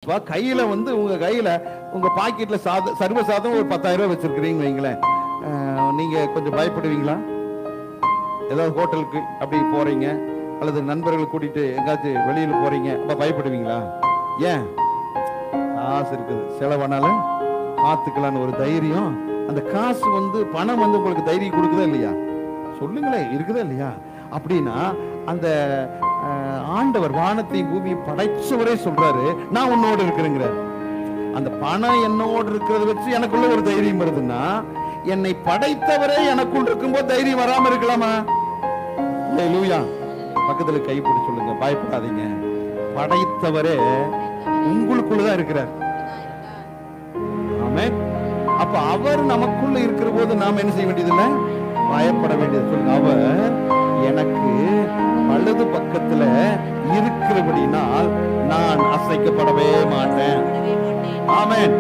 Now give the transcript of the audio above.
இப்ப கையில உங்க கையில உங்க பாக்கெட்ல சர்வ சாதம் ஒரு 10,000 ரூபாய் வச்சிருக்கிறீங்க வைங்களேன், நீங்க கொஞ்சம் பயப்படுவீங்களா? ஏதாவது ஹோட்டலுக்கு அப்படி போறீங்க அல்லது நண்பர்களை கூட்டிட்டு எங்காச்சும் வெளியில போறீங்க, அப்ப பயப்படுவீங்களா? ஏன்? காசு இருக்குது, செலவானாலும் பார்த்துக்கலான்னு ஒரு தைரியம். அந்த காசு பணம் உங்களுக்கு தைரியம் கொடுக்குதா இல்லையா? சொல்லுங்களேன், இருக்குதா இல்லையா? அப்படின்னா அந்த ஆண்டவர் வானத்தையும் பூமியை படைச்சவரே சொல்றாரு, நான் உன்னோடு இருக்கிறேங்கிறார். அந்த பணம் என்னோடு இருக்கிறத வச்சு எனக்குள்ள ஒரு தைரியம் வருதுன்னா, என்னை படைத்தவரே எனக்குள் இருக்கும்போது தைரியம் வராம இருக்கலாமா? ஹல்லேலூயா. பக்கத்துல கை பிடிச்சு சொல்லுங்க, பயப்படாதீங்க, படைத்தவரே உங்களுக்குள்ளதான் இருக்கிறார். ஆமென். அப்ப அவர் நமக்குள்ள இருக்கிற போது நாம் என்ன செய்ய வேண்டியதில்லை, பயப்பட வேண்டியது. சொல்லுங்க, அவர் எனக்கு வலது பக்கத்துல இருக்கிறபடினால் நான் அசைக்கப்படவே மாட்டேன். ஆமென்.